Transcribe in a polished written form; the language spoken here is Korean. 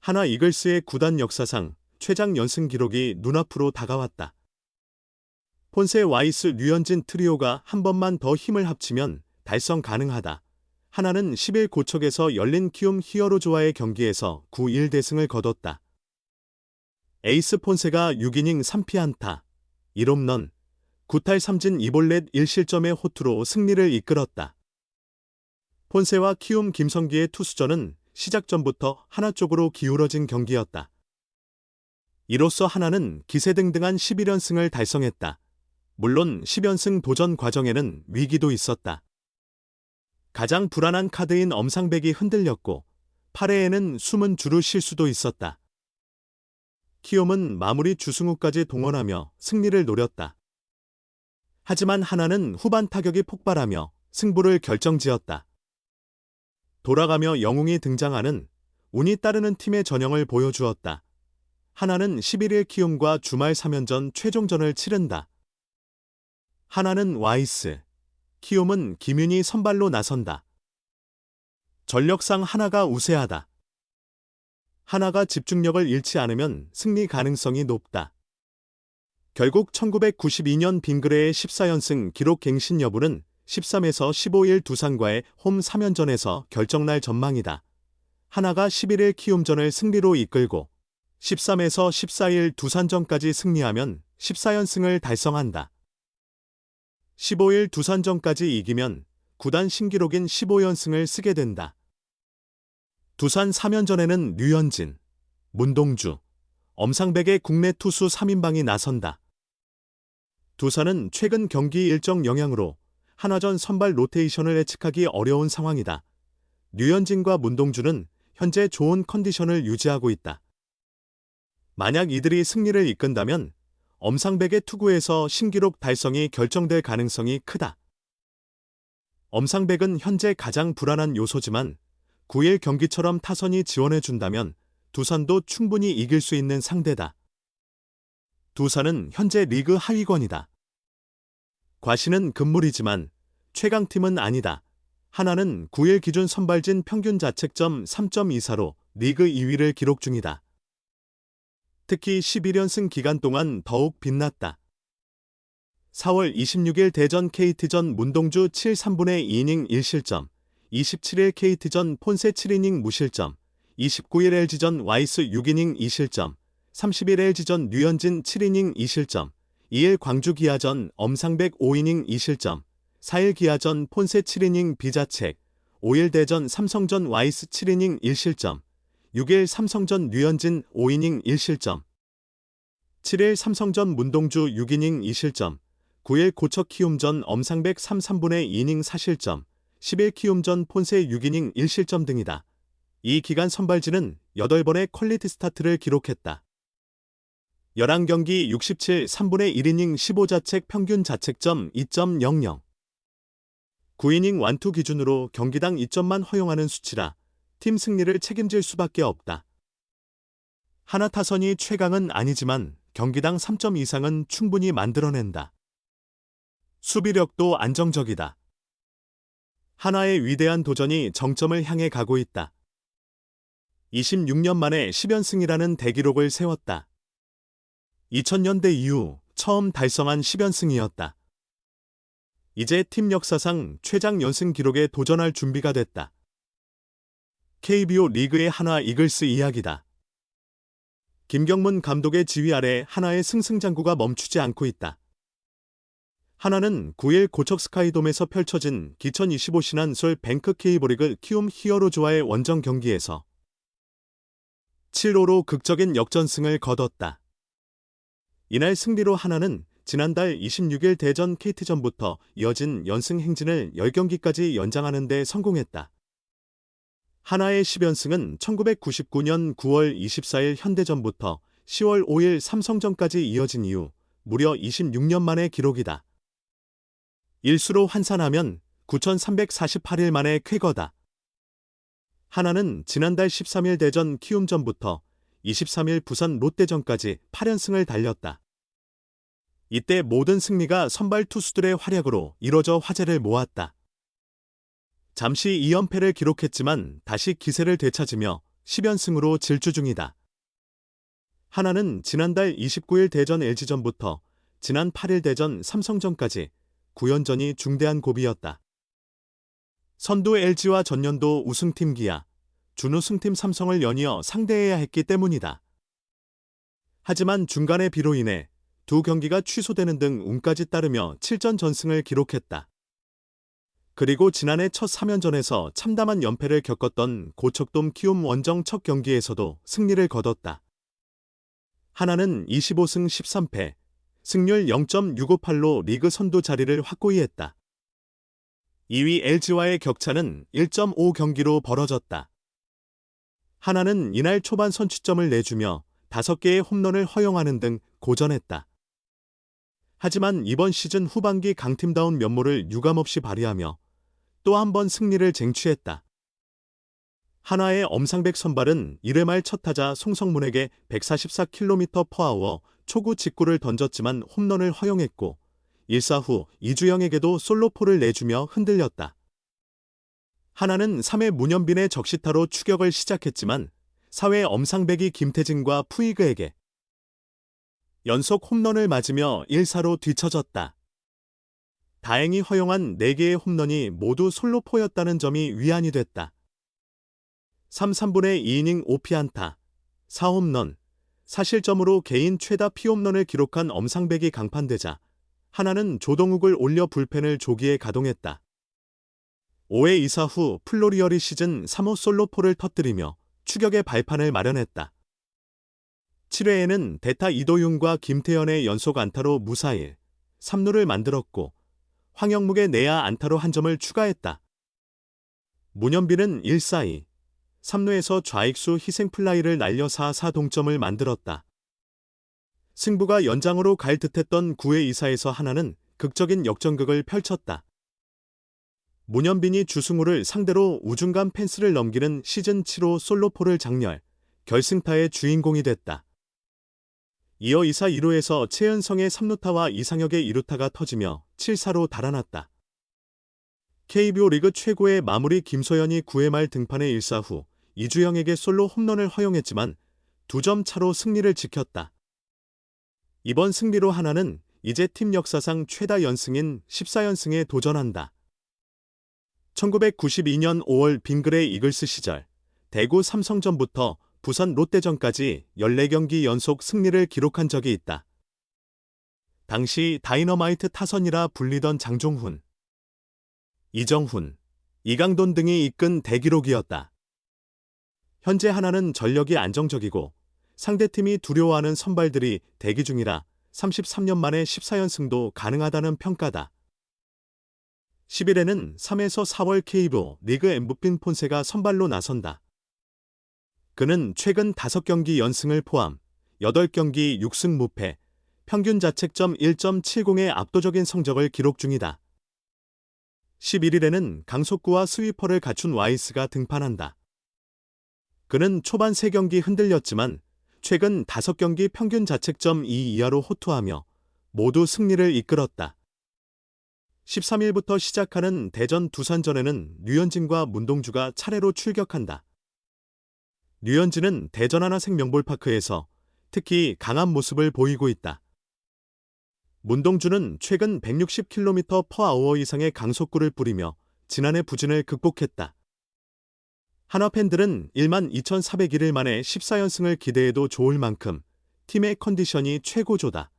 하나 이글스의 구단 역사상 최장 연승 기록이 눈앞으로 다가왔다. 폰세, 와이스, 류현진 트리오가 한 번만 더 힘을 합치면 달성 가능하다. 하나는 10일 고척에서 열린 키움 히어로즈와의 경기에서 9-1 대승을 거뒀다. 에이스 폰세가 6이닝 3피안타, 1홈런, 9탈 3진 2볼넷 1실점의 호투로 승리를 이끌었다. 폰세와 키움 김성기의 투수전은 시작 전부터 하나 쪽으로 기울어진 경기였다. 이로써 하나는 기세등등한 11연승을 달성했다. 물론 10연승 도전 과정에는 위기도 있었다. 가장 불안한 카드인 엄상백이 흔들렸고 8회에는 숨은 주루 실수도 있었다. 키움은 마무리 주승우까지 동원하며 승리를 노렸다. 하지만 하나는 후반 타격이 폭발하며 승부를 결정지었다. 돌아가며 영웅이 등장하는 운이 따르는 팀의 전형을 보여주었다. 하나는 11일 키움과 주말 3연전 최종전을 치른다. 하나는 와이스, 키움은 김윤희 선발로 나선다. 전력상 하나가 우세하다. 하나가 집중력을 잃지 않으면 승리 가능성이 높다. 결국 1992년 빙그레의 14연승 기록 갱신 여부는 13에서 15일 두산과의 홈 3연전에서 결정날 전망이다. 하나가 11일 키움전을 승리로 이끌고 13에서 14일 두산전까지 승리하면 14연승을 달성한다. 15일 두산전까지 이기면 구단 신기록인 15연승을 쓰게 된다. 두산 3연전에는 류현진, 문동주, 엄상백의 국내 투수 3인방이 나선다. 두산은 최근 경기 일정 영향으로 하나전 선발 로테이션을 예측하기 어려운 상황이다. 류현진과 문동주는 현재 좋은 컨디션을 유지하고 있다. 만약 이들이 승리를 이끈다면 엄상백의 투구에서 신기록 달성이 결정될 가능성이 크다. 엄상백은 현재 가장 불안한 요소지만 9일 경기처럼 타선이 지원해준다면 두산도 충분히 이길 수 있는 상대다. 두산은 현재 리그 하위권이다. 과신은 금물이지만 최강팀은 아니다. 하나는 9일 기준 선발진 평균 자책점 3.24로 리그 2위를 기록 중이다. 특히 11연승 기간 동안 더욱 빛났다. 4월 26일 대전 KT전 문동주 7-3분의 2이닝 1실점, 27일 KT전 폰세 7이닝 무실점, 29일 LG전 와이스 6이닝 2실점, 30일 LG전 류현진 7이닝 2실점, 2일 광주 기아전 엄상백 5이닝 2실점, 4일 기아전 폰세 7이닝 비자책, 5일 대전 삼성전 와이스 7이닝 1실점, 6일 삼성전 류현진 5이닝 1실점, 7일 삼성전 문동주 6이닝 2실점, 9일 고척 키움전 엄상백 3-3분의 2이닝 4실점, 10일 키움전 폰세 6이닝 1실점 등이다. 이 기간 선발진은 8번의 퀄리티 스타트를 기록했다. 11경기 67 3분의 1이닝 15자책 평균 자책점 2.00. 9이닝 완투 기준으로 경기당 2점만 허용하는 수치라 팀 승리를 책임질 수밖에 없다. 하나 타선이 최강은 아니지만 경기당 3점 이상은 충분히 만들어낸다. 수비력도 안정적이다. 하나의 위대한 도전이 정점을 향해 가고 있다. 26년 만에 10연승이라는 대기록을 세웠다. 2000년대 이후 처음 달성한 10연승이었다. 이제 팀 역사상 최장 연승 기록에 도전할 준비가 됐다. KBO 리그의 하나 이글스 이야기다. 김경문 감독의 지휘 아래 하나의 승승장구가 멈추지 않고 있다. 하나는 9일 고척 스카이돔에서 펼쳐진 2025 신한솔 뱅크 K리그 키움 히어로즈와의 원정 경기에서 7-5로 극적인 역전승을 거뒀다. 이날 승리로 하나는 지난달 26일 대전 KT전부터 이어진 연승 행진을 10경기까지 연장하는 데 성공했다. 하나의 10연승은 1999년 9월 24일 현대전부터 10월 5일 삼성전까지 이어진 이후 무려 26년 만의 기록이다. 일수로 환산하면 9,348일 만의 쾌거다. 하나는 지난달 13일 대전 키움전부터 23일 부산 롯데전까지 8연승을 달렸다. 이때 모든 승리가 선발 투수들의 활약으로 이뤄져 화제를 모았다. 잠시 2연패를 기록했지만 다시 기세를 되찾으며 10연승으로 질주 중이다. 하나는 지난달 29일 대전 LG전부터 지난 8일 대전 삼성전까지 9연전이 중대한 고비였다. 선두 LG와 전년도 우승팀 기아, 준우승팀 삼성을 연이어 상대해야 했기 때문이다. 하지만 중간에 비로 인해 두 경기가 취소되는 등 운까지 따르며 7전 전승을 기록했다. 그리고 지난해 첫 3연전에서 참담한 연패를 겪었던 고척돔 키움 원정 첫 경기에서도 승리를 거뒀다. 하나는 25승 13패, 승률 0.658로 리그 선두 자리를 확고히 했다. 2위 LG와의 격차는 1.5경기로 벌어졌다. 하나는 이날 초반 선취점을 내주며 5개의 홈런을 허용하는 등 고전했다. 하지만 이번 시즌 후반기 강팀다운 면모를 유감없이 발휘하며 또 한 번 승리를 쟁취했다. 한화의 엄상백 선발은 1회 말 첫 타자 송성문에게 144km/h 초구 직구를 던졌지만 홈런을 허용했고 1사 후 이주영에게도 솔로포를 내주며 흔들렸다. 하나는 3회 문현빈의 적시타로 추격을 시작했지만 4회 엄상백이 김태진과 푸이그에게 연속 홈런을 맞으며 1사로 뒤처졌다. 다행히 허용한 4개의 홈런이 모두 솔로포였다는 점이 위안이 됐다. 3, 3분의 2이닝 5피안타, 4홈런, 4실점으로 개인 최다 피홈런을 기록한 엄상백이 강판되자 하나는 조동욱을 올려 불펜을 조기에 가동했다. 5회 2사 후 플로리어리 시즌 3호 솔로포를 터뜨리며 추격의 발판을 마련했다. 7회에는 대타 이도윤과 김태현의 연속 안타로 무사히 3루를 만들었고 황영묵의 내야 안타로 한 점을 추가했다. 문현빈은 1사2, 3루에서 좌익수 희생플라이를 날려 4사 동점을 만들었다. 승부가 연장으로 갈 듯했던 9회 2사에서 하나는 극적인 역전극을 펼쳤다. 문현빈이 주승우를 상대로 우중간 펜스를 넘기는 시즌 7호 솔로포를 장렬, 결승타의 주인공이 됐다. 이어 2사 1루에서 최은성의 3루타와 이상혁의 2루타가 터지며 7사로 달아났다. KBO 리그 최고의 마무리 김소연이 9회 말 등판의 1사 후 이주영에게 솔로 홈런을 허용했지만 2점 차로 승리를 지켰다. 이번 승리로 하나는 이제 팀 역사상 최다 연승인 14연승에 도전한다. 1992년 5월 빙그레 이글스 시절 대구 삼성전부터 부산 롯데전까지 14경기 연속 승리를 기록한 적이 있다. 당시 다이너마이트 타선이라 불리던 장종훈, 이정훈, 이강돈 등이 이끈 대기록이었다. 현재 하나는 전력이 안정적이고 상대팀이 두려워하는 선발들이 대기 중이라 33년 만에 14연승도 가능하다는 평가다. 10일에는 3에서 4월 KBO 리그 MVP 폰세가 선발로 나선다. 그는 최근 5경기 연승을 포함 8경기 6승 무패, 평균 자책점 1.70의 압도적인 성적을 기록 중이다. 11일에는 강속구와 스위퍼를 갖춘 와이스가 등판한다. 그는 초반 3경기 흔들렸지만 최근 5경기 평균 자책점 2 이하로 호투하며 모두 승리를 이끌었다. 13일부터 시작하는 대전 두산전에는 류현진과 문동주가 차례로 출격한다. 류현진은 대전 하나생 명볼파크에서 특히 강한 모습을 보이고 있다. 문동주는 최근 160km/h 이상의 강속구를 뿌리며 지난해 부진을 극복했다. 한화 팬들은 12,401일 만에 14연승을 기대해도 좋을 만큼 팀의 컨디션이 최고조다.